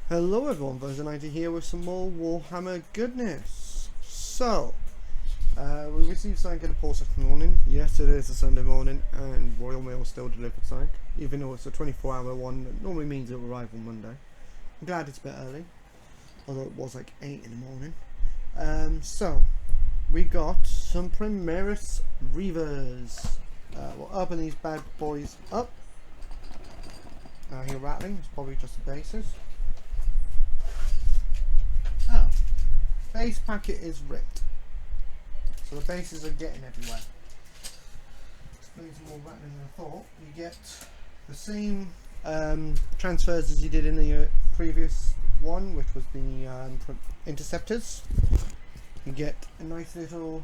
Hello everyone, Versa90 here with some more Warhammer goodness. So, we received something in the post this morning. Yes, it is a Sunday morning and Royal Mail still delivered something. Even though it's a 24-hour one, it normally means it will arrive on Monday. I'm glad it's a bit early, although it was like 8 in the morning. So, we got some Primaris Reavers. We'll open these bad boys up. I hear rattling, it's probably just the bases. Oh, base packet is ripped, so the bases are getting everywhere. Explains more rattling than I thought. You get the same transfers as you did in the previous one, which was the interceptors. You get a nice little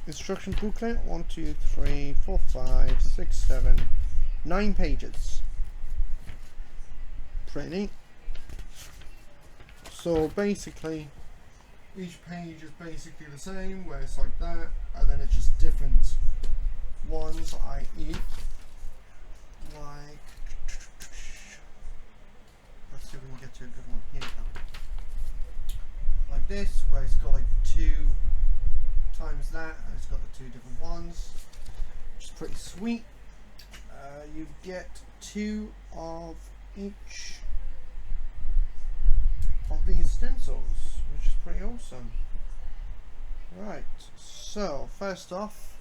instruction booklet. 1, 2, 3, 4, 5, 6, 7, 9 pages. Pretty neat. So basically, each page is basically the same, where it's like that, and then it's just different ones, i.e. like, let's see if we can get to a good one here. Like this, where it's got like 2 times that, and it's got the 2 different ones, which is pretty sweet. You get 2 of each of these stencils, which is pretty awesome. Right, so first off,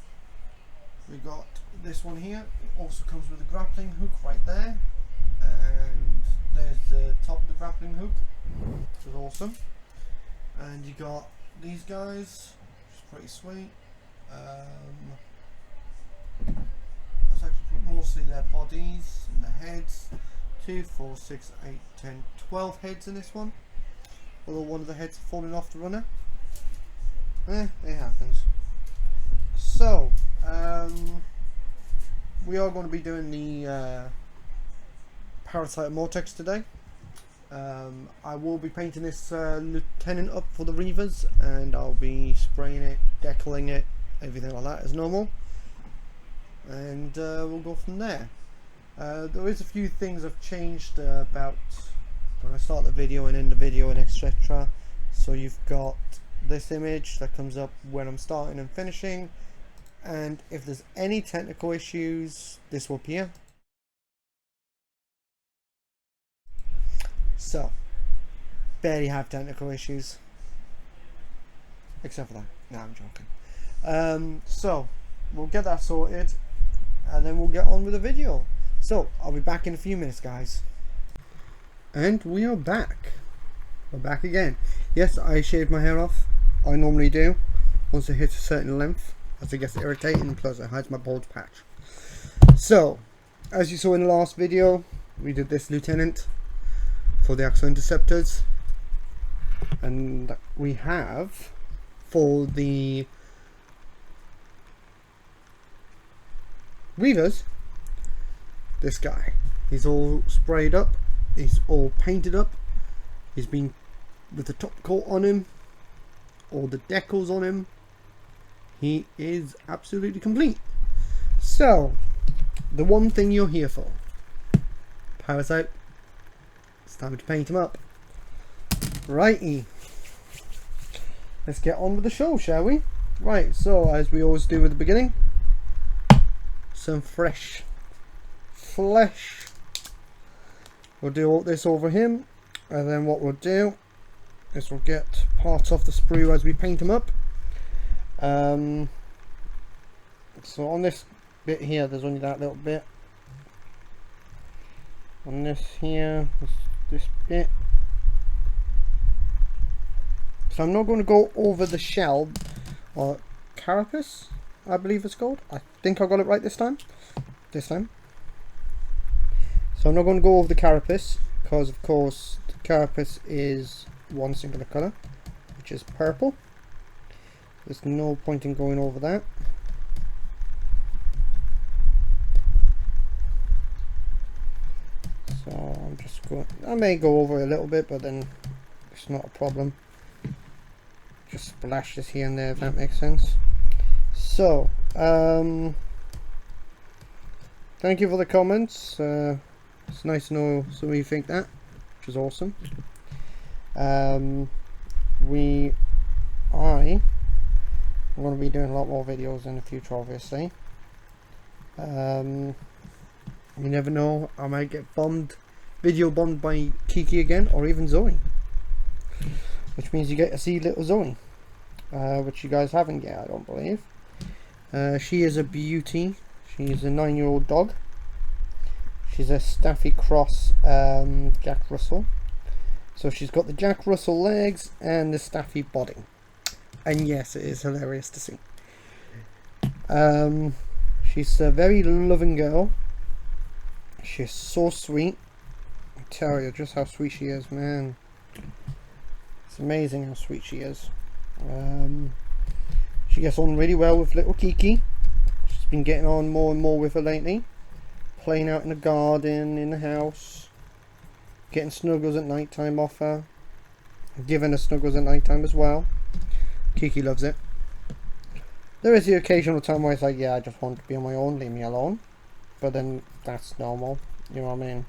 we got this one here. It also comes with a grappling hook right there, and there's the top of the grappling hook, which is awesome. And you got these guys, which is pretty sweet. Let's actually put mostly their bodies and their heads. 2, 4, 6, 8, 10, 12 heads in this one. Although one of the heads falling off the runner. It happens. So, we are going to be doing the Parasite Mortex today. I will be painting this Lieutenant up for the Reavers, and I'll be spraying it, decaling it, everything like that as normal. And we'll go from there. There is a few things I've changed about when I start the video and end the video and etc. So you've got this image that comes up when I'm starting and finishing, and if there's any technical issues, this will appear. So barely have technical issues, except for that. No, I'm joking. So we'll get that sorted and then we'll get on with the video. So I'll be back in a few minutes, guys. And we are back. We're back again. Yes, I shaved my hair off. I normally do once it hits a certain length, as it gets irritating, plus it hides my bald patch. So, as you saw in the last video, we did this Lieutenant for the Axle Interceptors. And we have, for the Reavers, this guy. He's all sprayed up. He's all painted up. He's been with the top coat on him, all the decals on him. He is absolutely complete. So, the one thing you're here for, Parasite, it's time to paint him up. Righty. Let's get on with the show, shall we? Right, so as we always do at the beginning, some fresh flesh. We'll do all this over him, and then what we'll do is we'll get parts off the sprue as we paint them up. So on this bit here, there's only that little bit. On this here, this bit. So I'm not going to go over the shell, or carapace, I believe it's called. I think I got it right this time. So I'm not going to go over the carapace, because of course the carapace is one singular colour, which is purple. There's no point in going over that. So I'm just going, I may go over a little bit, but then it's not a problem. Just splash this here and there, if that makes sense. So thank you for the comments. It's nice to know some of you think that. which is awesome. I'm going to be doing a lot more videos in the future, obviously. You never know, I might get video bombed by Kiki again, or even Zoe, which means you get to see little Zoe, which you guys haven't yet, I don't believe. She is a beauty. She's a 9-year-old dog. She's a Staffy Cross Jack Russell. So she's got the Jack Russell legs and the Staffy body. And yes, it is hilarious to see. She's a very loving girl. She's so sweet. I tell you just how sweet she is, man. It's amazing how sweet she is. She gets on really well with little Kiki. She's been getting on more and more with her lately. Playing out in the garden, in the house. Getting snuggles at night time off her. Giving her snuggles at night time as well. Kiki loves it. There is the occasional time where it's like, yeah, I just want to be on my own, leave me alone. But then that's normal, you know what I mean?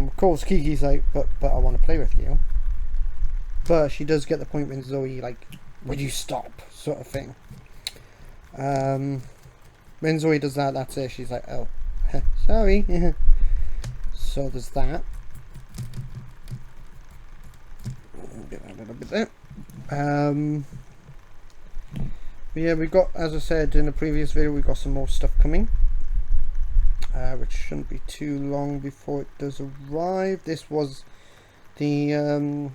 Of course, Kiki's like, but I want to play with you. But she does get the point when Zoe, like, would you stop, sort of thing. When Zoe does that, that's it. She's like, oh, sorry. So there's that. Get that a little bit there. But yeah, we got, as I said in the previous video, we got some more stuff coming, which shouldn't be too long before it does arrive. This was the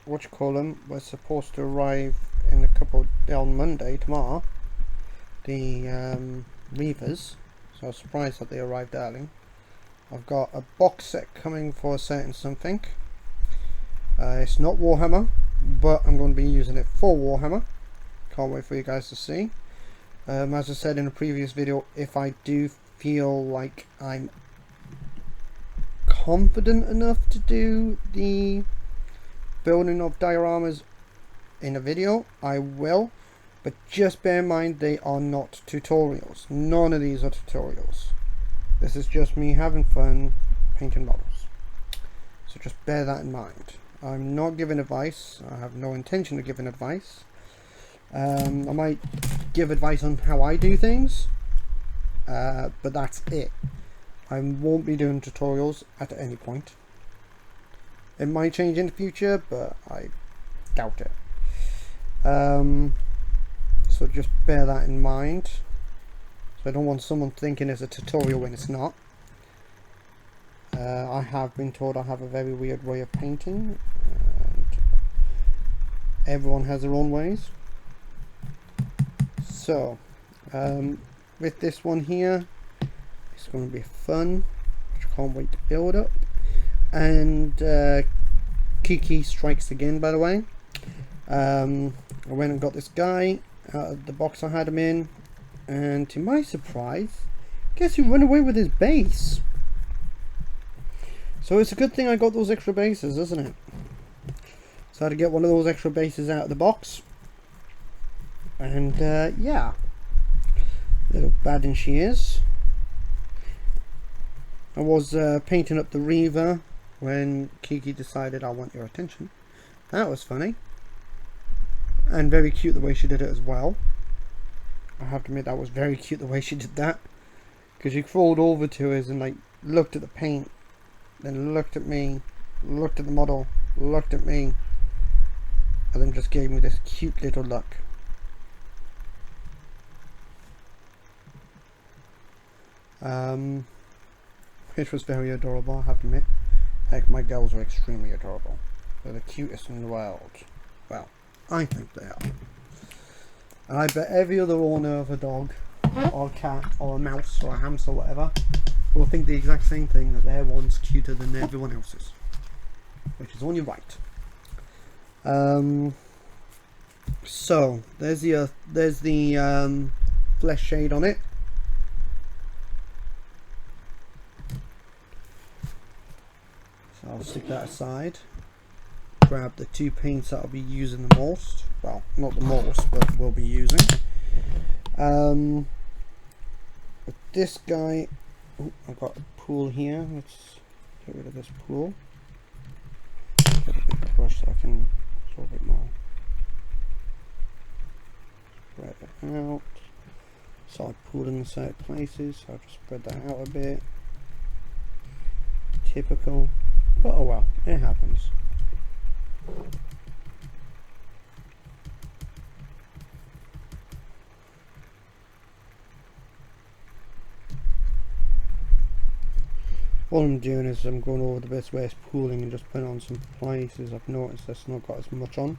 we're supposed to arrive in a couple on Monday, tomorrow, the Reavers, so I was surprised that they arrived early. I've got a box set coming for a certain something. It's not Warhammer, but I'm going to be using it for Warhammer. Can't wait for you guys to see. As I said in a previous video, if I do feel like I'm confident enough to do the building of dioramas in a video, I will. But just bear in mind, they are not tutorials. None of these are tutorials. This is just me having fun painting models. So just bear that in mind. I'm not giving advice. I have no intention of giving advice. I might give advice on how I do things, but that's it. I won't be doing tutorials at any point. It might change in the future, but I doubt it. So just bear that in mind. So I don't want someone thinking it's a tutorial when it's not. I have been told I have a very weird way of painting, and everyone has their own ways. So with this one here, it's going to be fun, which I can't wait to build up. And Kiki strikes again, by the way. I went and got this guy out of the box I had him in, and to my surprise, guess who ran away with his base? So it's a good thing I got those extra bases, isn't it? So I had to get one of those extra bases out of the box. And yeah, little badding she is. I was painting up the Reaver when Kiki decided I want your attention. That was funny. And very cute the way she did it as well. I have to admit, that was very cute the way she did that. Because she crawled over to us and like looked at the paint, then looked at me, looked at the model, looked at me, and then just gave me this cute little look. Which was very adorable, I have to admit. Heck, my girls are extremely adorable. They're the cutest in the world. Well, I think they are. And I bet every other owner of a dog, or a cat, or a mouse, or a hamster, or whatever, will think the exact same thing, that their one's cuter than everyone else's. Which is only right. So, there's the flesh shade on it. So I'll stick that aside. Grab the two paints that I'll be using the most. Well, not the most, but we'll be using. With this guy, I've got a pool here. Let's Get rid of this pool. Get a bigger brush so I can absorb it more. Spread it out. So I pulled in certain places, so I'll just spread that out a bit. Typical, but oh well, it happens. All I'm doing is I'm going over the best way of pooling and just putting on some places I've noticed that's not got as much on.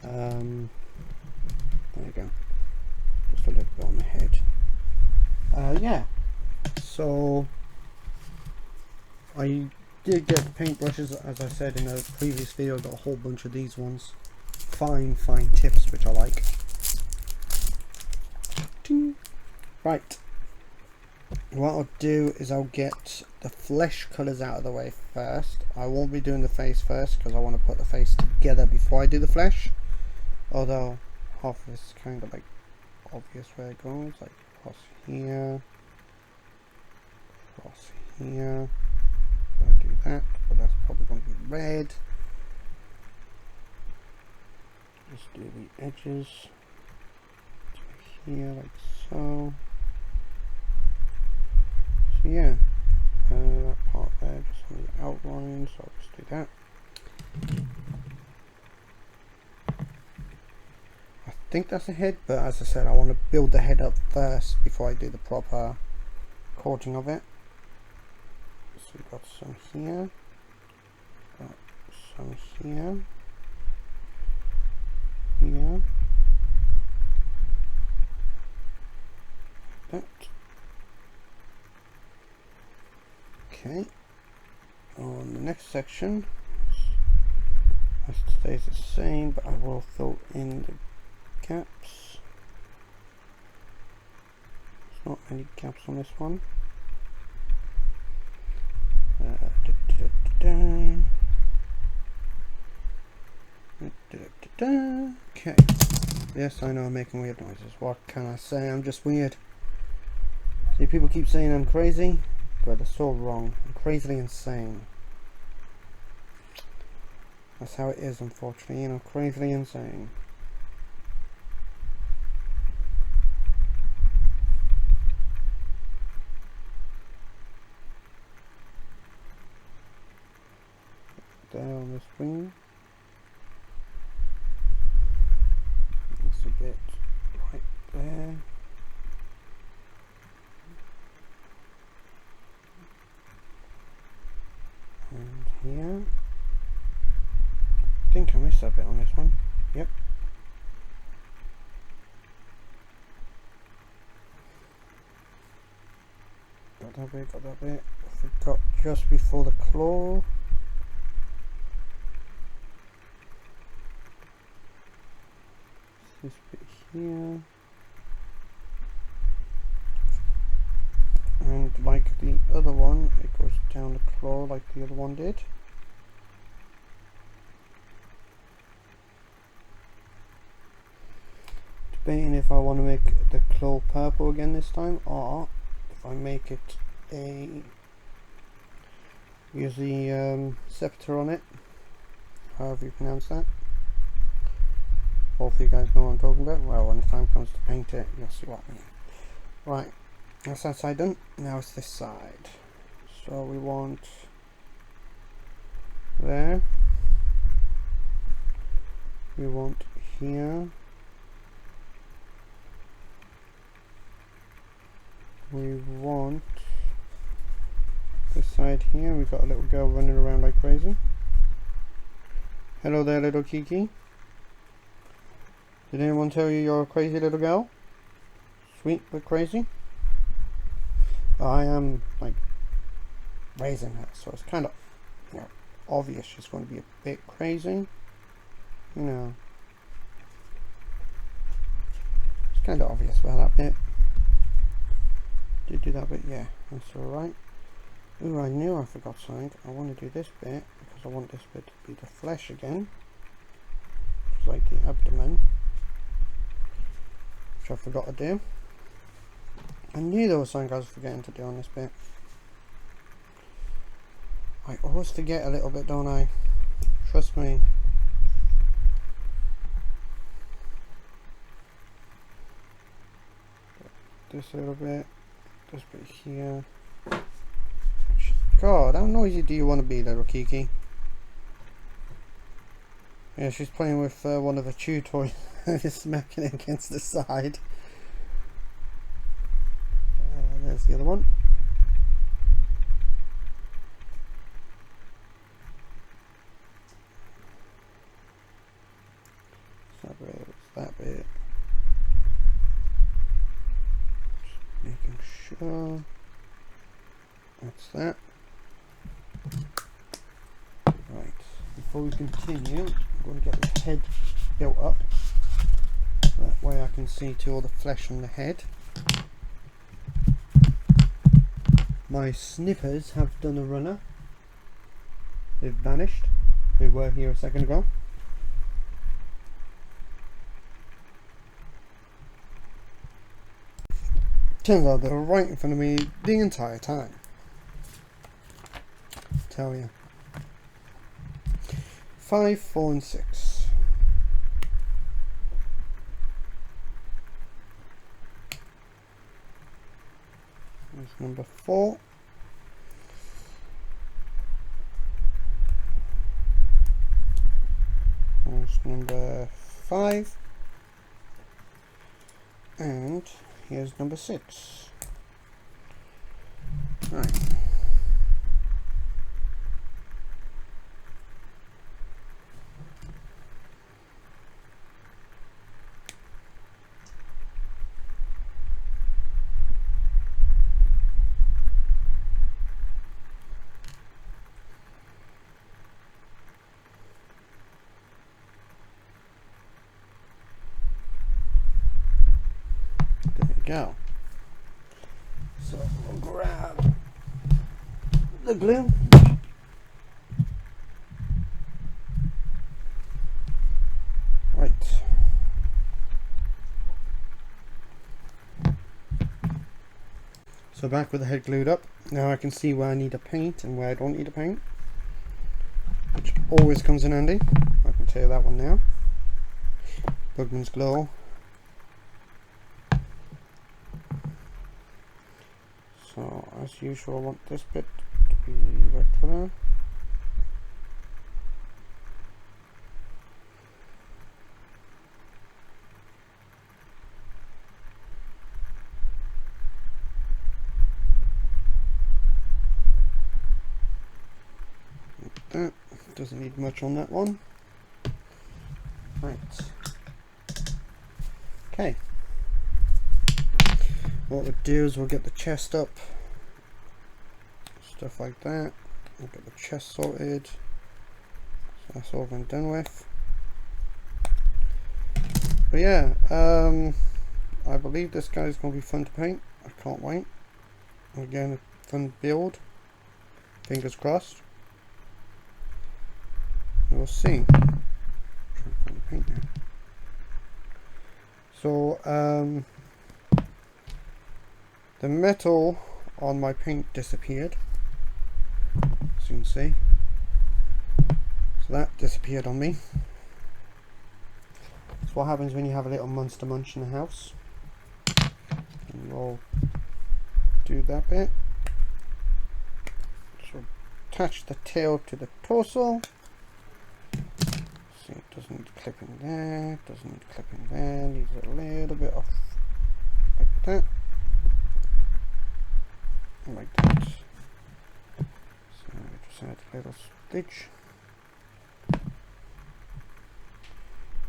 There you go. Just a little bit on the head. Yeah. So I did get paintbrushes, as I said in a previous video. I got a whole bunch of these ones. Fine tips, which I like. Ding. Right. What I'll do is I'll get the flesh colours out of the way first. I won't be doing the face first because I want to put the face together before I do the flesh. Although half of it's kind of like obvious where it goes, like across here, I'll do that, but that's probably going to be red. Just do the edges to here, like so. So yeah, that part there, just on the outline, so I'll just do that. I think that's the head, but as I said, I want to build the head up first before I do the proper coating of it. So we've got some here, got some here, here, that. Okay, on the next section, it stays the same, but I will fill in the gaps. There's not many gaps on this one. Okay. Yes, I know I'm making weird noises. What can I say? I'm just weird. See, people keep saying I'm crazy, but they're so wrong. I'm crazily insane. That's how it is, unfortunately. You know, crazily insane. There on this wing. It's a bit right there. And here. I think I missed that bit on this one. Yep. Got that bit, got that bit. I forgot just before the claw. This bit here. And like the other one, it goes down the claw like the other one did. Debating if I want to make the claw purple again this time, or if I make it a use the scepter on it, however you pronounce that. Hopefully you guys know what I'm talking about. Well, when the time comes to paint it, you'll see what I mean. Right, that's that side done. Now it's this side. So we want there. We want here. We want this side here. We've got a little girl running around like crazy. Hello there, little Kiki. Did anyone tell you you're a crazy little girl? Sweet but crazy? I am like raising her, so it's kind of, you know, obvious she's going to be a bit crazy. You know, it's kind of obvious about that bit. Did do that bit, yeah, that's alright. Ooh, I knew I forgot something. I want to do this bit because I want this bit to be the flesh again, just like the abdomen, which I forgot to do. I knew there was something I was forgetting to do on this bit. I always forget a little bit, don't I? Trust me. This little bit, this bit here. God, how noisy do you want to be, little Kiki? Yeah, she's playing with one of the chew toys and just smacking it against the side. There's the other one. That bit, that bit. Just making sure that's that. Right, before we continue, I'm going to get the head built up. That way I can see to all the flesh on the head. My snippers have done a runner. They've vanished. They were here a second ago. Turns out they were right in front of me the entire time. Tell you. 5, 4 and 6. There's number 4. There's number 5. And here's number 6. Right. Go. So we'll grab the glue. Right. So back with the head glued up. Now I can see where I need to paint and where I don't need to paint, which always comes in handy. I can tell you that one now. Bugman's Glow. So, as usual, I want this bit to be right there. Like that. Doesn't need much on that one. Right. Okay. What we'll do is we'll get the chest up, stuff like that. We'll get the chest sorted, so that's over and done with. But yeah, I believe this guy is going to be fun to paint. I can't wait. Again, a fun build. Fingers crossed. We'll see. Try to find the paint now. So, the metal on my paint disappeared, as you can see. So that disappeared on me. That's what happens when you have a little monster munch in the house. And we'll do that bit. So attach the tail to the torso. See, it doesn't need clipping there, doesn't need clipping there, needs a little bit off like that. Like that. So I just add a little stitch.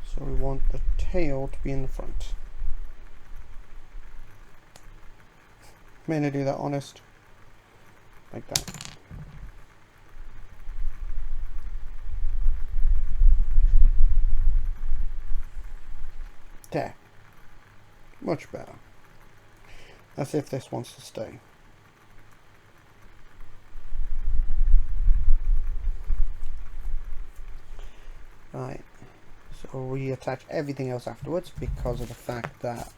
So we want the tail to be in the front. May I do that honest? Like that. There. Much better. As if this wants to stay. Right, so we attach everything else afterwards because of the fact that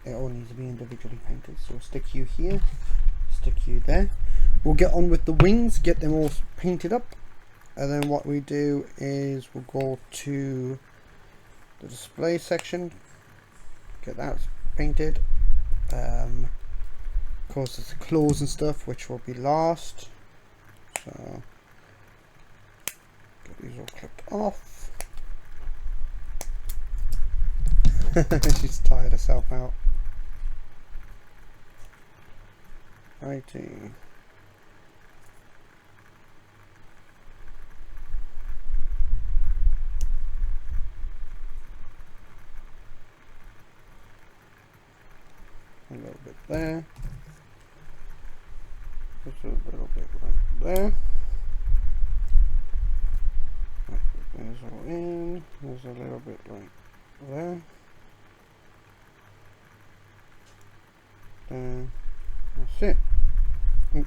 it all needs to be individually painted. So we'll stick you here, stick you there. we'll get on with the wings, get them all painted up, and then what we do is we'll go to the display section, get that painted. Of course there's the claws and stuff which will be last, so get these all clipped off. She's tired herself out. Righty. A little bit there. Just a little bit right there. There's all in. There's a little bit right there. That's it.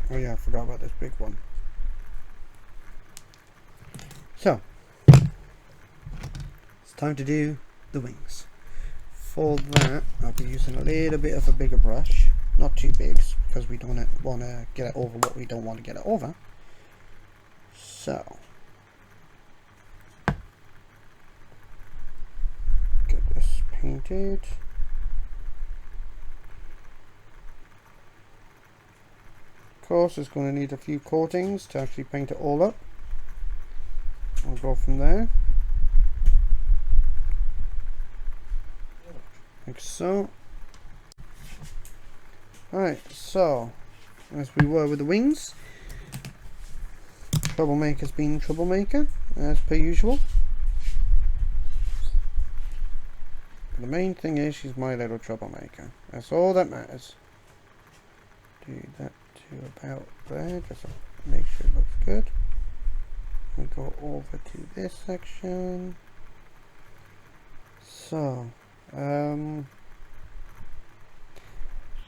Oh yeah, I forgot about this big one. So, it's time to do the wings. For that, I'll be using a little bit of a bigger brush. Not too big, because we don't want to get it over what we don't want to get it over. So, get this painted. Of course, it's going to need a few coatings to actually paint it all up. I'll go from there. Like so. Alright, so as we were with the wings, Troublemaker's been Troublemaker, as per usual. The main thing is she's my little troublemaker. That's all that matters. Do that to about there, just to make sure it looks good. We go over to this section. So,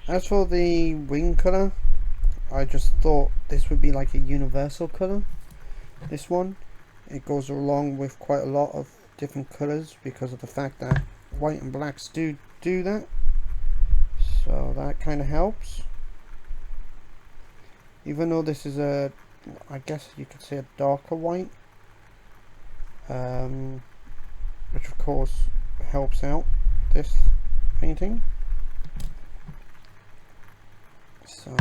as for the wing colour, I just thought this would be like a universal colour. This one, it goes along with quite a lot of different colours because of the fact that white and blacks do that. So that kind of helps. Even though this is a, I guess you could say a darker white, which of course helps out this painting. So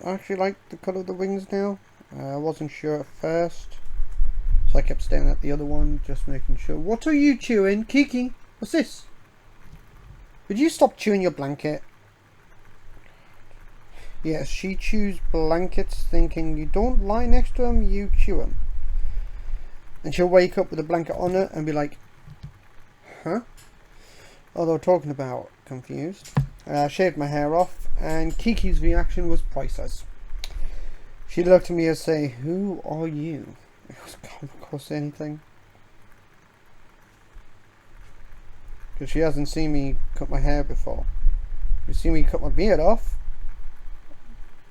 I actually like the colour of the wings now. I wasn't sure at first, so I kept staring at the other one, just making sure. What are you chewing, Kiki? What's this? Would you stop chewing your blanket? Yes, she chews blankets thinking you don't lie next to them, you chew them. And she'll wake up with a blanket on her and be like, huh? Although talking about confused, I shaved my hair off and Kiki's reaction was priceless. She looked at me and say, who are you? It was, of course, anything. Because she hasn't seen me cut my hair before. She's seen me cut my beard off.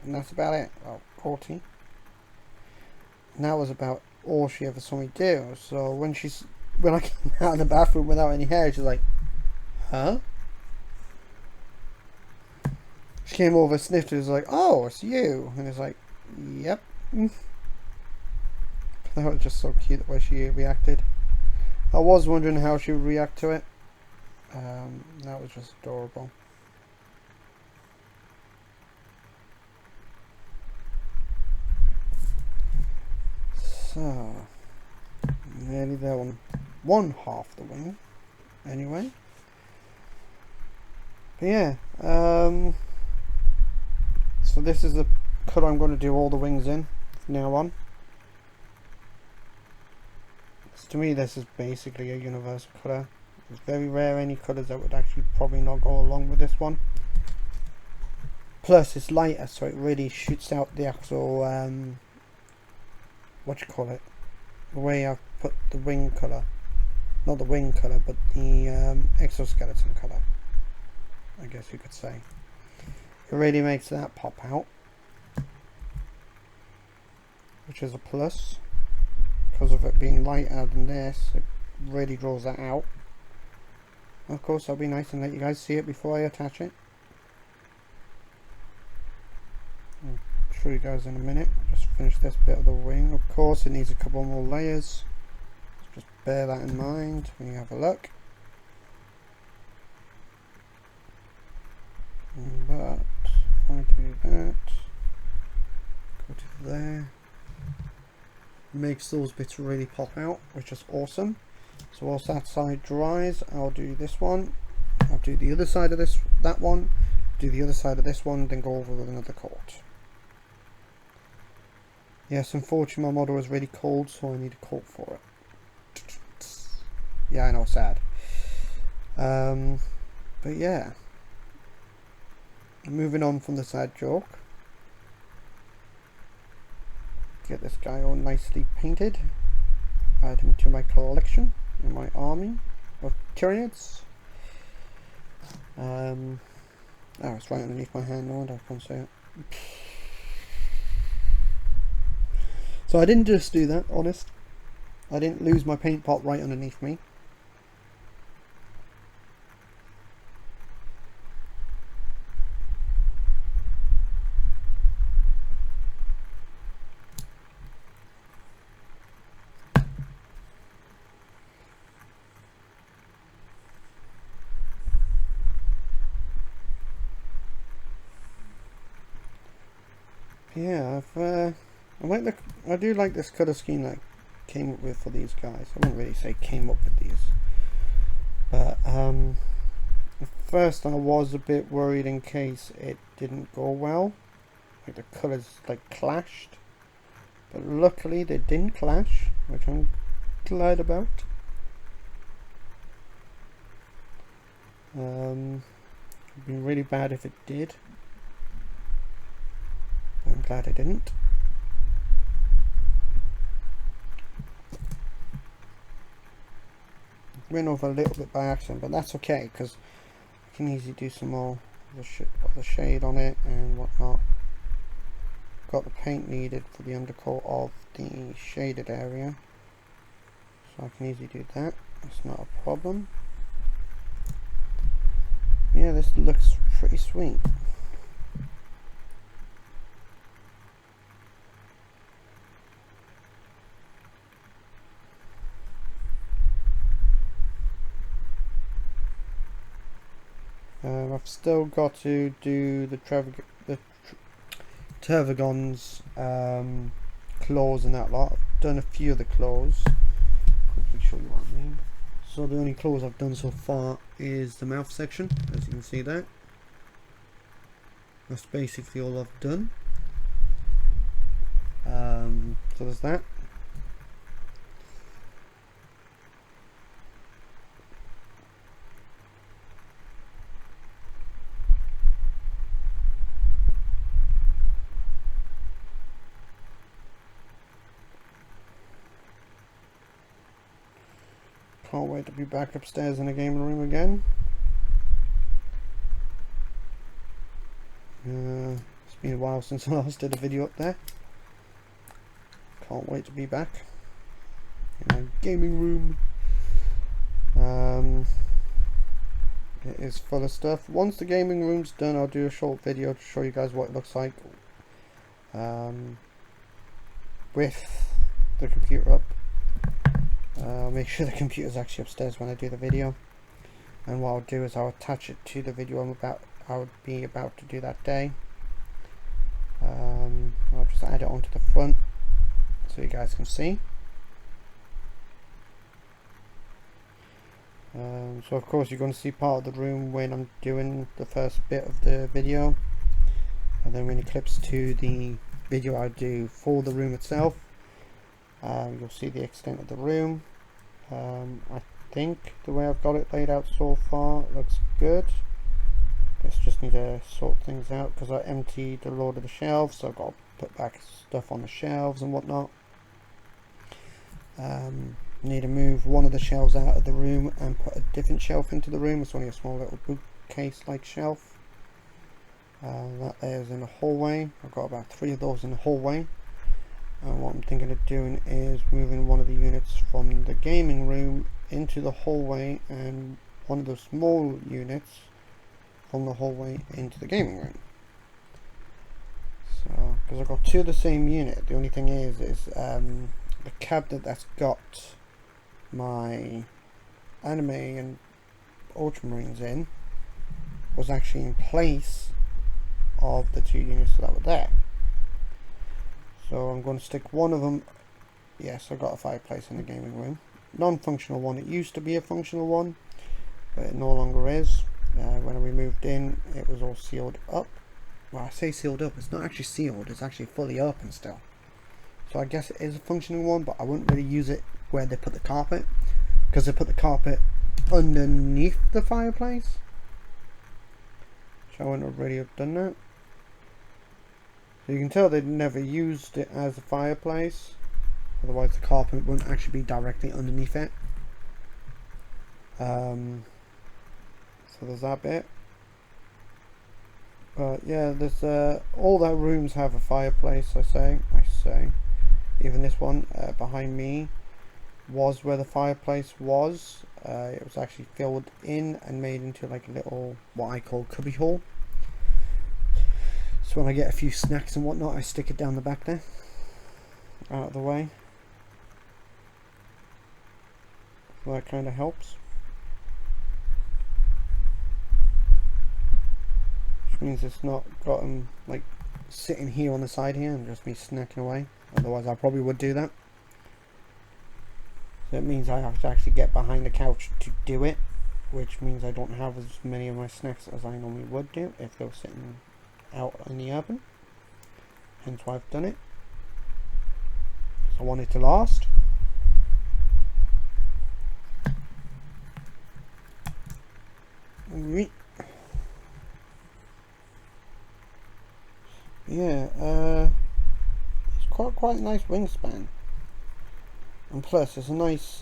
And that's about it. Well, 40. And that was about all she ever saw me do. So when I came out of the bathroom without any hair, she's like, huh? She came over, sniffed it, was like, oh, it's you. And it's like, yep. That was just so cute the way she reacted. I was wondering how she would react to it. That was just adorable. So, nearly there on one half the wing, anyway. But yeah, so this is the colour I'm going to do all the wings in from now on. So to me, this is basically a universal colour. It's very rare any colours that would actually probably not go along with this one. Plus, it's lighter, so it really shoots out the actual what you call it, the way I've put the wing colour, not the wing colour but the exoskeleton colour, I guess you could say. It really makes that pop out, which is a plus. Because of it being lighter than this, it really draws that out. Of course, I'll be nice and let you guys see it before I attach it. show you guys in a minute. Just finish this bit of the wing. Of course it needs a couple more layers, just bear that in mind when you have a look. But if I do that, go to there, makes those bits really pop out, which is awesome. So whilst that side dries, I'll do this one, I'll do the other side of that one, do the other side of this one, then go over with another coat. Yes, unfortunately my model is really cold, so I need a coat for it. Yeah, I know, sad. But yeah, moving on from the sad joke, get this guy all nicely painted, add him to my collection in my army of Tyrians. Oh, it's right underneath my hand, no wonder I can't see it. So I didn't just do that, honest. I didn't lose my paint pot right underneath me. Yeah, I do like this colour scheme that I came up with for these guys. I wouldn't really say came up with these, but at first I was a bit worried in case it didn't go well, like the colours like clashed, but luckily they didn't clash, which I'm glad about. It'd be really bad if it did. I'm glad I didn't. Went over a little bit by accident, but that's okay because I can easily do some more of the shade on it and whatnot. Got the paint needed for the undercoat of the shaded area, so I can easily do that. That's not a problem. Yeah, this looks pretty sweet. I've still got to do the Tervagon's claws and that lot. I've done a few of the claws. Quickly show you what I mean. So the only claws I've done so far is the mouth section, as you can see there. That's basically all I've done. So there's that. Can't wait to be back upstairs in the gaming room again. It's been a while since I last did a video up there. Can't wait to be back in my gaming room. It is full of stuff. Once the gaming room's done, I'll do a short video to show you guys what it looks like with the computer up. I'll make sure the computer's actually upstairs when I do the video, and what I'll do is I'll attach it to the video I would be about to do that day. I'll just add it onto the front so you guys can see. So of course you're going to see part of the room when I'm doing the first bit of the video, and then when it clips to the video I do for the room itself, you'll see the extent of the room. I think the way I've got it laid out so far looks good. Guess just need to sort things out because I emptied a load of the shelves, so I've got to put back stuff on the shelves and whatnot. Need to move one of the shelves out of the room and put a different shelf into the room. It's only a small little bookcase like shelf. That there is in the hallway. I've got about 3 of those in the hallway. And what I'm thinking of doing is moving one of the units from the gaming room into the hallway, and one of the small units from the hallway into the gaming room. So because I've got two of the same unit. The only thing is the cabinet that's got my anime and ultramarines in was actually in place of the two units that were there. So I'm going to stick one of them. Yes, I got a fireplace in the gaming room. Non-functional one. It used to be a functional one, but it no longer is. When we moved in, it was all sealed up. Well, I say sealed up, it's not actually sealed, it's actually fully open still. So I guess it is a functioning one, but I wouldn't really use it where they put the carpet, because they put the carpet underneath the fireplace. So I wouldn't have really have done that. So you can tell they'd never used it as a fireplace, otherwise the carpet wouldn't actually be directly underneath it. So there's that bit. But yeah, there's all the rooms have a fireplace. I say, even this one behind me was where the fireplace was. It was actually filled in and made into like a little, what I call cubby hole. So when I get a few snacks and whatnot, I stick it down the back there, out of the way. So that kind of helps. Means it's not got them like sitting here on the side here and just me snacking away, otherwise I probably would do that. So it means I have to actually get behind the couch to do it, which means I don't have as many of my snacks as I normally would do if they were sitting out in the open. Hence why I've done it, because I want it to last. Yeah, it's quite a nice wingspan, and plus it's a nice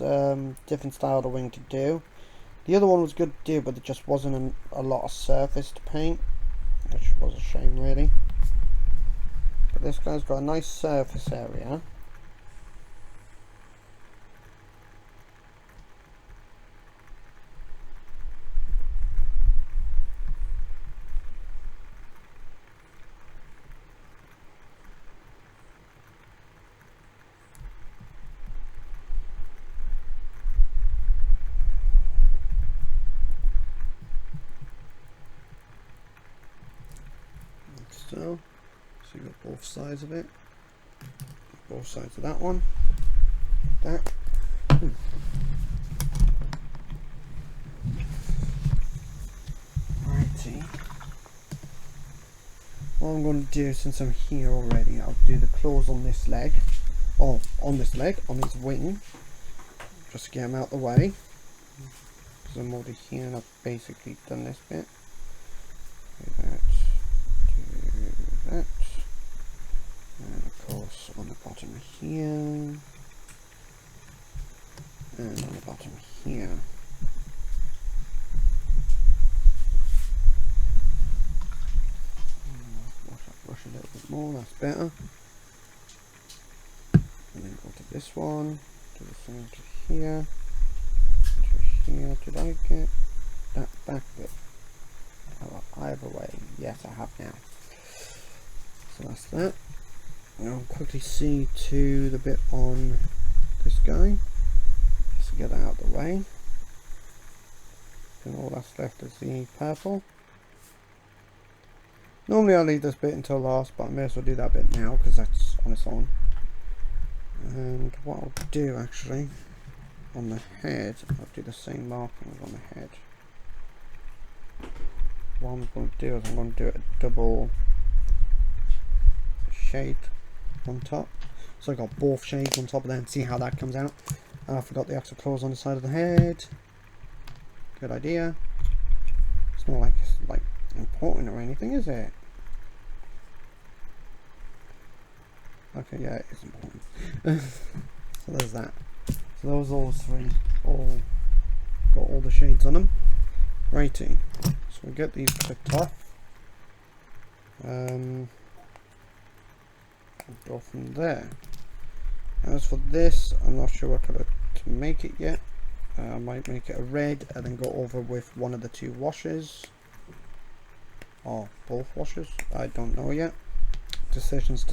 different style of wing to do. The other one was good to do, but there just wasn't a lot of surface to paint, which was a shame really. But this guy's got a nice surface area. So you got both sides of it, both sides of that one, like that. Righty. What I'm going to do, since I'm here already, I'll do the claws on this leg, on this wing, just to get them out the way, because I'm already here and I've basically done this bit. Do that. That, and of course on the bottom here, and on the bottom here. Brush a little bit more, that's better. And then go to this one, do the same to here, to here. Did I get that back bit? Oh, either way, yes I have now. So that's that. Now I'll quickly see to the bit on this guy, just to get that out of the way. And all that's left is the purple. Normally I'll leave this bit until last, but I may as well do that bit now because that's on its own. And what I'll do actually, on the head, I'll do the same markings on the head. What I'm going to do is I'm going to do a double shade on top, so I got both shades on top of that, and see how that comes out. And I forgot the actual claws on the side of the head. Good idea. It's not like it's like important or anything, is it? Okay, yeah, it is important. So there's that. So those all three all got all the shades on them. Righty. So we'll get these clipped off. Go from there. As for this, I'm not sure what colour to make it yet. I might make it a red and then go over with one of the two washes, or both washes, I don't know yet, Decisions.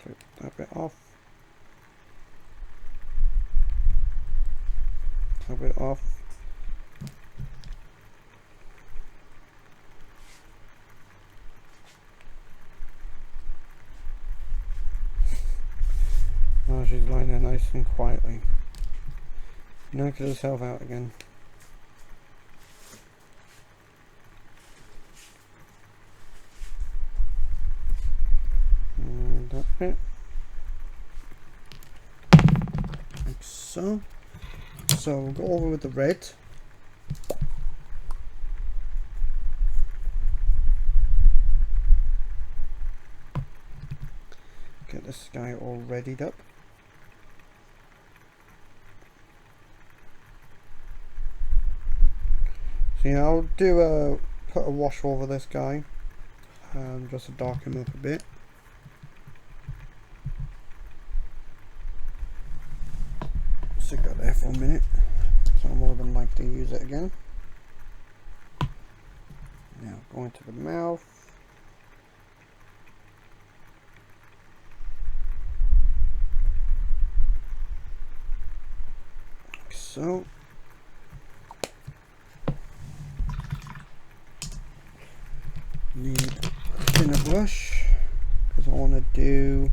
Take that bit off. That bit off. Oh, she's lying there nice and quietly. Knocking herself out again. And that bit. Like so. So we'll go over with the red. Get this guy all readied up. So yeah, I'll do put a wash over this guy, just to darken him up a bit. Stick that there for a minute, so I'm more than likely to use it again. Now going to the mouth. Like so. Need a thinner brush because I want to do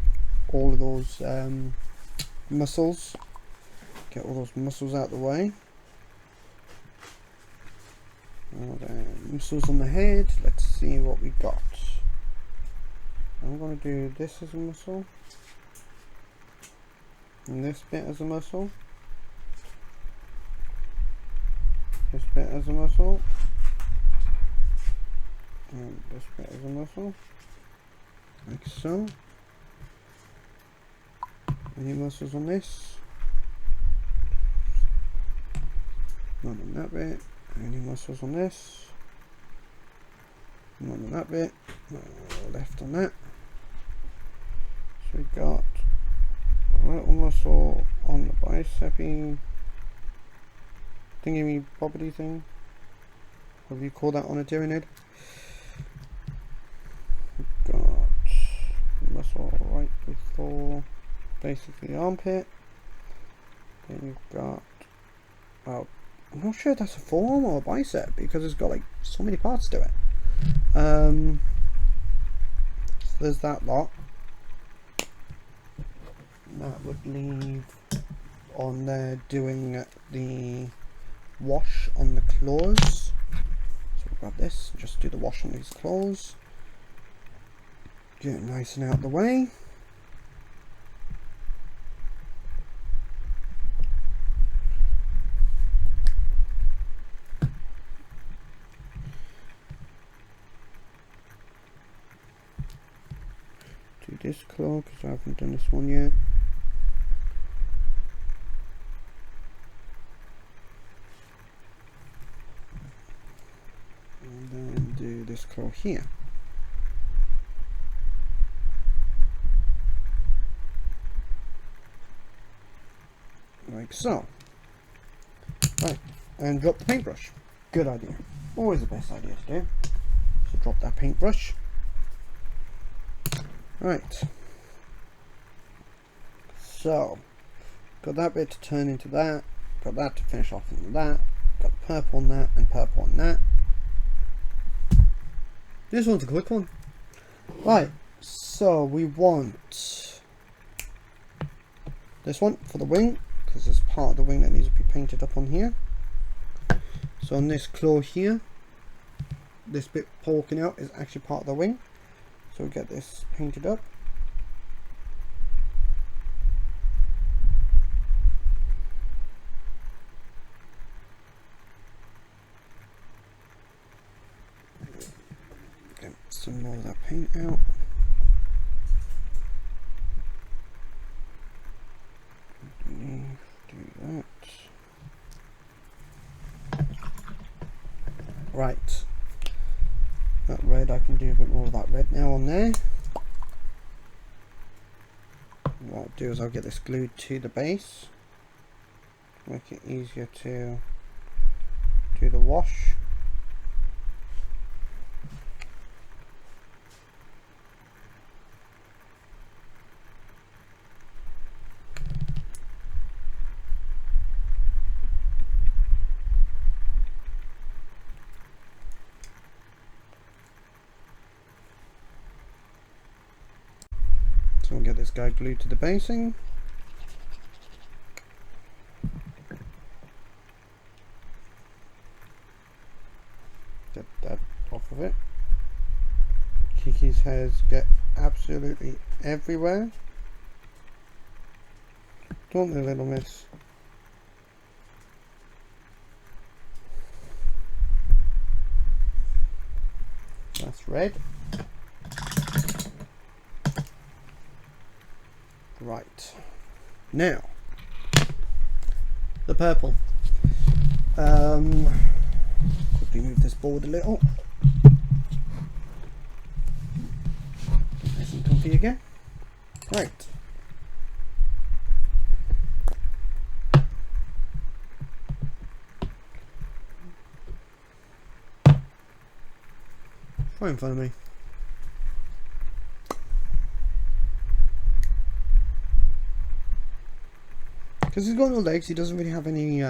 all of those muscles. Get all those muscles out of the way. Muscles on the head. Let's see what we got. I'm going to do this as a muscle, and this bit as a muscle, this bit as a muscle, and this bit as a muscle, like so. Any muscles on this? None on that bit. Any muscles on this? None on that bit. No left on that. So we got a little muscle on the bicepy thingy bobbity thing. What do you call that on a tyranid? We've got muscle right before basically the armpit. Then you've got, well, I'm not sure if that's a forearm or a bicep because it's got like so many parts to it. So there's that lot. That would leave on there doing the wash on the claws. So we'll grab this and just do the wash on these claws. Get it nice and out of the way. Do this claw because I haven't done this one yet. And then do this claw here. Like so. Right, and drop the paintbrush. Good idea. Always the best idea to do. So drop that paintbrush. Right. So, got that bit to turn into that. Got that to finish off into that. Got purple on that and purple on that. This one's a quick one. Right, so we want this one for the wing, because there's part of the wing that needs to be painted up on here. So on this claw here, this bit poking out is actually part of the wing. So we get this painted up. Get some more of that paint out. Do that. Right. That red, I can do a bit more of that red now on there. And what I'll do is I'll get this glued to the base. Make it easier to do the wash. So we'll get this guy glued to the basing. Get that off of it. Kiki's hairs get absolutely everywhere. Don't they, little miss? That's red. Right. Now, the purple. Quickly move this board a little. Nice and comfy again. Right. Right in front of me. Because he's got no legs, he doesn't really have any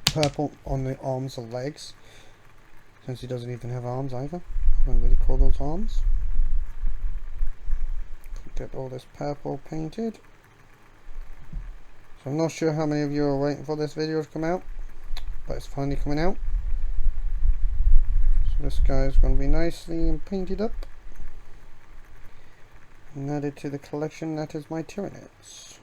purple on the arms or legs. Since he doesn't even have arms either. I wouldn't really call those arms. Get all this purple painted. So I'm not sure how many of you are waiting for this video to come out, but it's finally coming out. So this guy is going to be nicely painted up and added to the collection that is my Tyranids.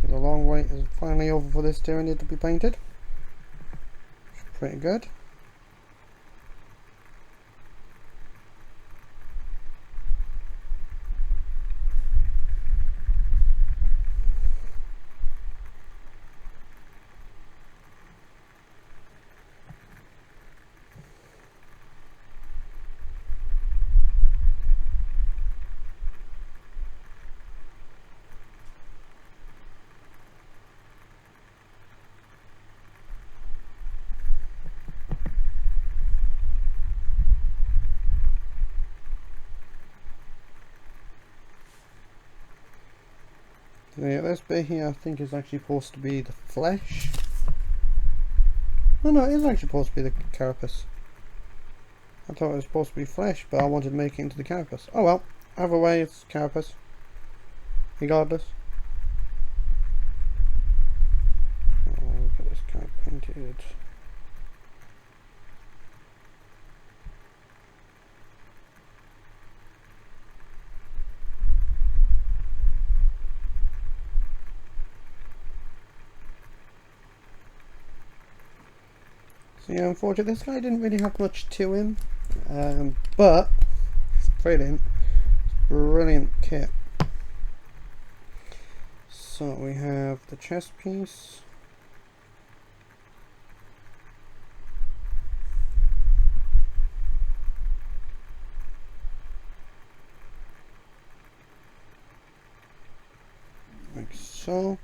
So the long wait is finally over for this Tyranid to be painted. Pretty good. Yeah, this bit here I think is actually supposed to be the flesh. Oh no, it is actually supposed to be the carapace. I thought it was supposed to be flesh, but I wanted to make it into the carapace. Oh well, either way it's carapace. Regardless. Oh, look at this guy painted. So yeah, unfortunately this guy didn't really have much to him, but it's brilliant. Brilliant kit. So we have the chest piece. Like so.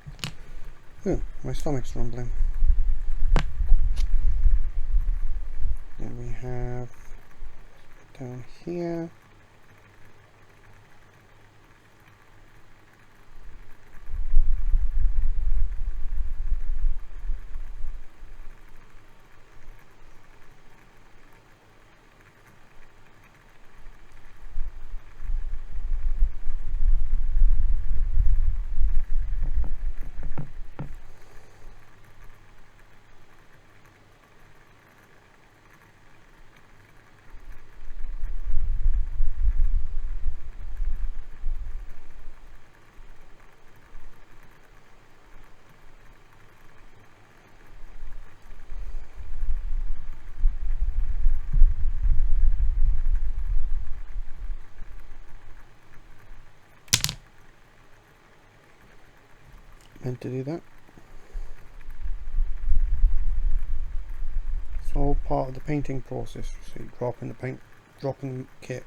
Ooh, my stomach's rumbling. Then we have down here. Meant to do that. It's all part of the painting process. So you drop in the paint, drop in the kit.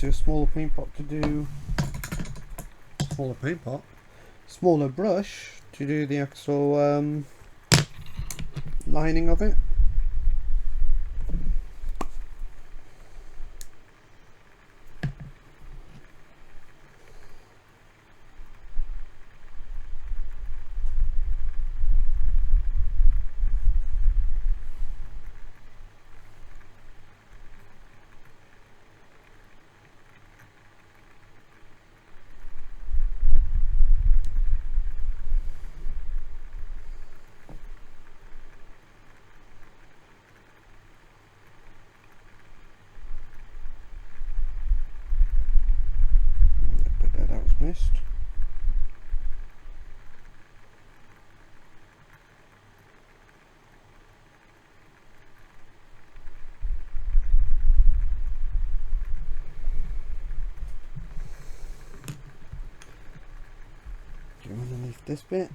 to a smaller paint pot to do smaller brush to do the actual lining of it. That was missed. Do underneath this bit.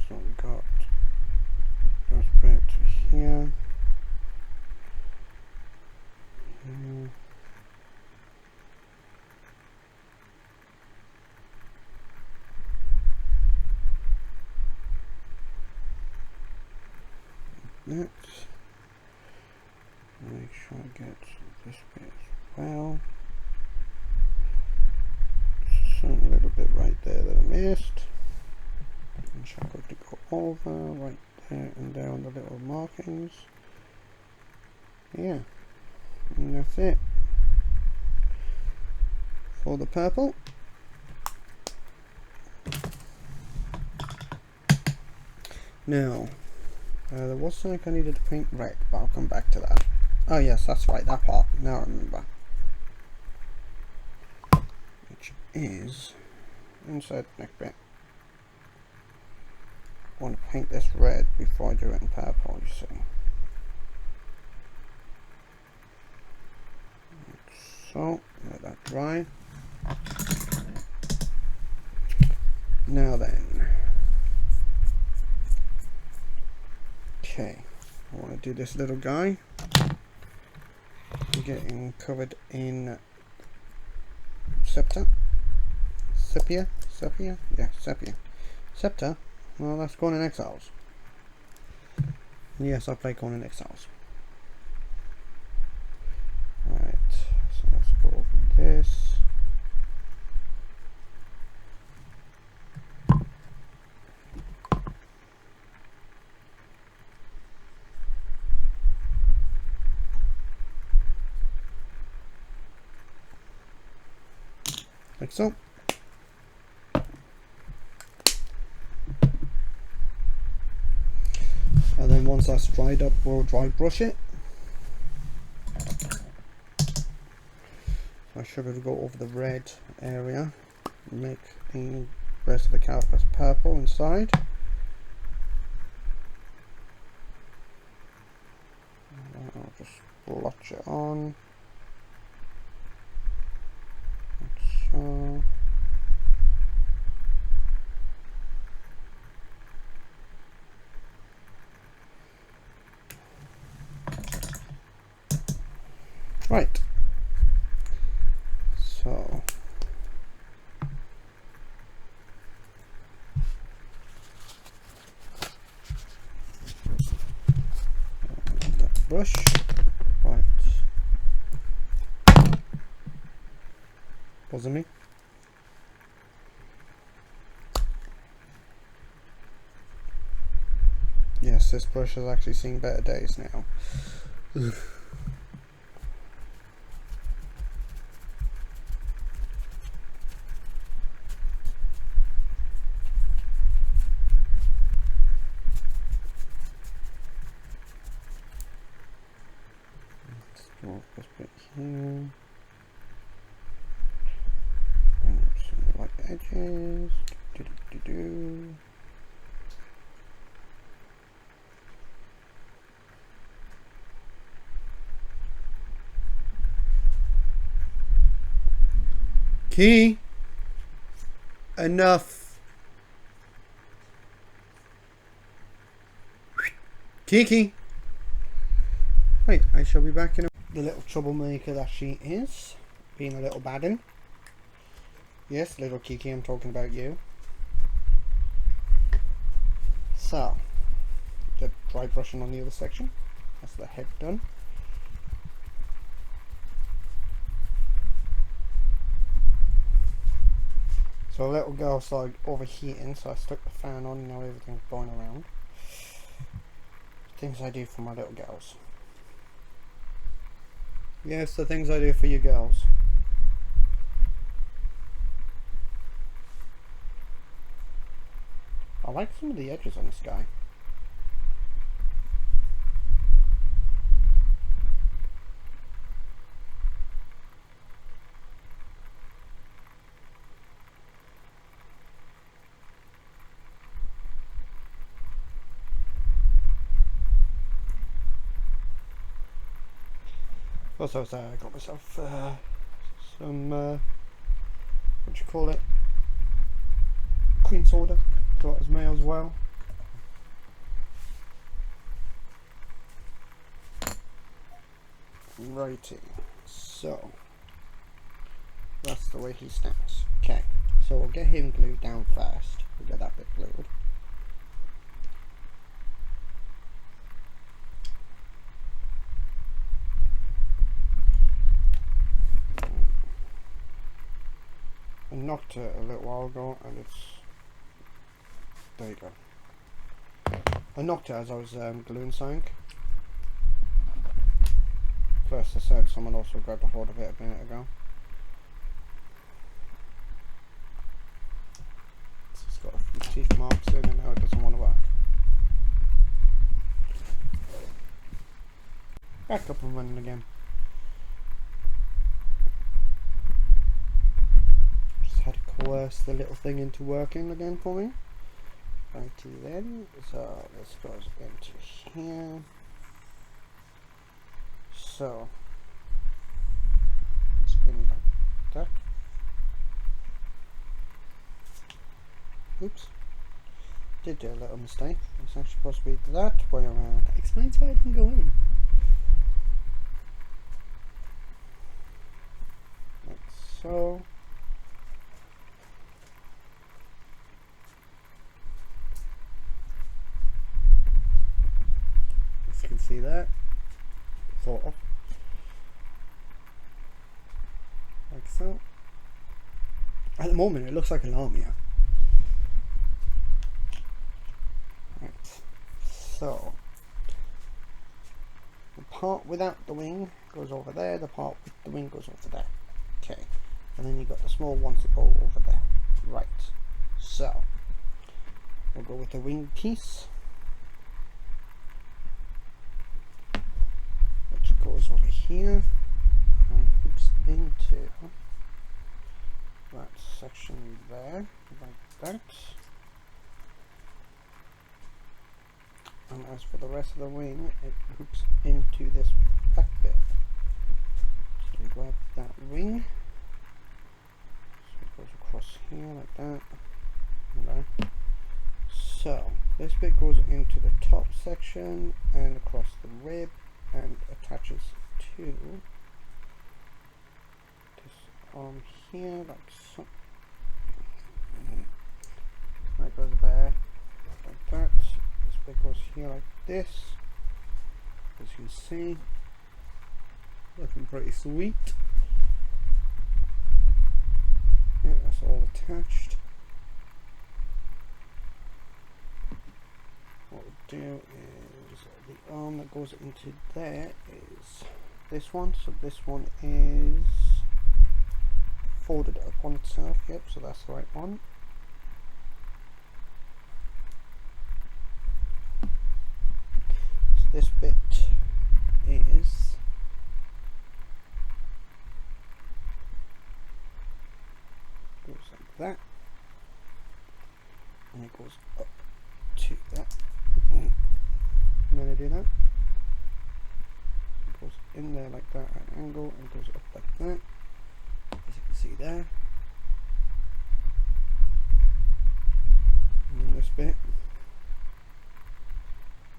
So we got this bit here. Here. Next, make sure I get this bit as well. Some little bit right there that I missed. Make sure I got to go over right there and there on the little markings. Yeah, and that's it for the purple. Now. There was something I needed to paint red, but I'll come back to that. Oh yes, that's right, that part. Now I remember. Which is inside the neck bit. I want to paint this red before I do it in purple, you see. So, let that dry. Now then. Okay, I want to do this little guy. I'm getting covered in sepia. Yeah, sepia. Septa. Well, that's Conan Exiles. Yes, I play Conan Exiles. Right, so let's go over this. Like so. And then once that's dried up, we'll dry brush it. So I should have go over the red area and make the rest of the canvas purple inside. And I'll just blotch it on. So. Right. So. That brush. Right. Wasn't me. Yes, this brush has actually seen better days now. Let's go off this bit here. Bring up some of the white edges. Key. Enough. Kiki. Right, I shall be back in a... the little troublemaker that she is, being a little baddin. Yes, little Kiki, I'm talking about you. So, the dry brushing on the other section. That's the head done. So a little girl started overheating, so I stuck the fan on and now everything's going around. Things I do for my little girls. Yes, the things I do for you girls. I like some of the edges on this guy. Also, I got myself some, what do you call it? Queen soda. Got as mail as well. Righty, so that's the way he stands. Okay, so we'll get him glued down first. We'll get that bit glued. I knocked it a little while ago and it's... there you go. I knocked it as I was gluing something. First I said someone also grabbed a hold of it a minute ago. It's got a few teeth marks in and now it doesn't want to work. Back up and running again. Just had to coerce the little thing into working again for me. Righty then, so this goes into here. So, spin like that. Oops. Did do a little mistake. It's actually supposed to be that way around. That explains why I didn't go in. Like so. As you can see that. Sort of. Like so. At the moment it looks like an armor. Right. So the part without the wing goes over there, the part with the wing goes over there. Okay. And then you've got the small ones that go over there. Right. So we'll go with the wing piece. Which goes over here and hooks into that section there, like that. And as for the rest of the wing, it hooks into this back bit. So we grab that wing, so it goes across here like that. Okay. So this bit goes into the top section and across the rib and attaches to this arm here, like so. That goes there, like that. This bit goes here like this. As you can see, looking pretty sweet. Yeah, that's all attached. What we'll do is the arm that goes into there is this one, so this one is folded upon itself. Yep, so that's the right one. So this bit is goes like that, and it goes up to that. And then I do that, it goes in there like that at an angle and goes up like that, as you can see there. And then this bit,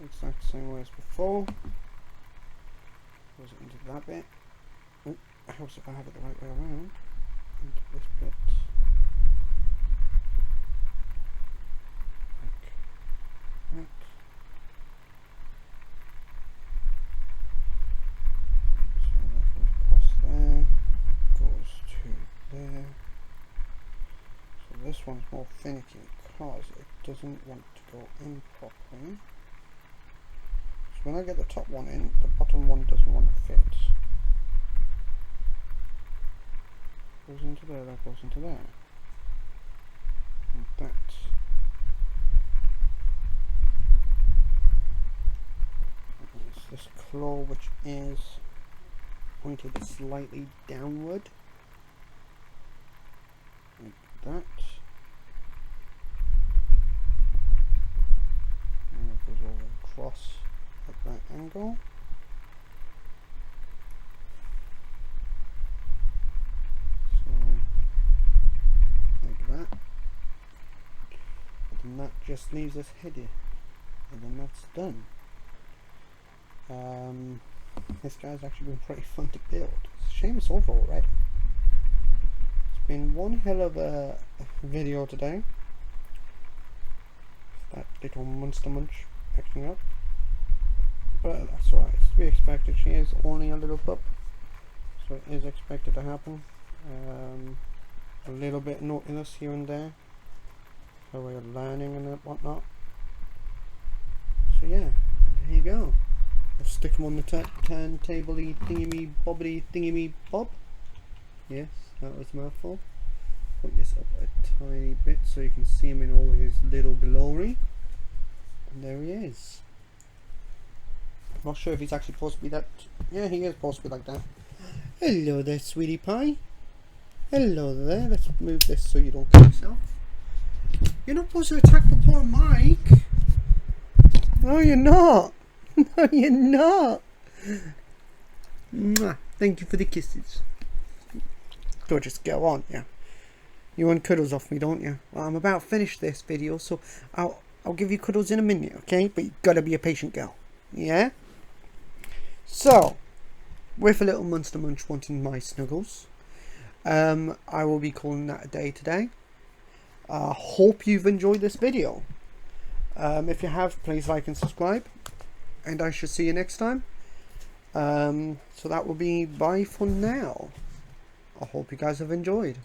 exact same way as before. Goes into that bit. Oh, I hope if I have it the right way around. Into this bit. Like that. So that goes across there. Goes to there. So this one's more finicky because it doesn't want to go in properly. So when I get the top one in, the bottom one doesn't want to fit. Goes into there, that goes into there. And that. It's this claw which is pointed slightly downward. Like that. And it goes all across at that angle. So, like that. And then that just leaves us headed. And then that's done. This guy's actually been pretty fun to build. It's a shame it's over already. It's been one hell of a video today. That little monster munch acting up. But that's alright, it's to be expected. She is only a little pup, so it is expected to happen. A little bit naughtiness here and there, her way of learning and whatnot. So yeah, there you go. I'll stick them on the turntable-y thingy bobbity thingy bob. Yes, that was a mouthful. Put this up a tiny bit so you can see him in all his little glory. And there he is. I'm not sure if he's actually supposed to be that. Yeah, he is supposed to be like that. Hello there, sweetie pie. Hello there. Let's move this so you don't kill yourself. You're not supposed to attack the poor Mike. No, you're not. No, you're not. Mwah. Thank you for the kisses. Don't just go on, yeah. You want cuddles off me, don't you? Well, I'm about to finish this video, so I'll give you cuddles in a minute, okay? But you've got to be a patient girl, yeah? So, with a little monster munch wanting my snuggles, I will be calling that a day today. Hope you've enjoyed this video. If you have, please like and subscribe. And I shall see you next time. So that will be bye for now. I hope you guys have enjoyed.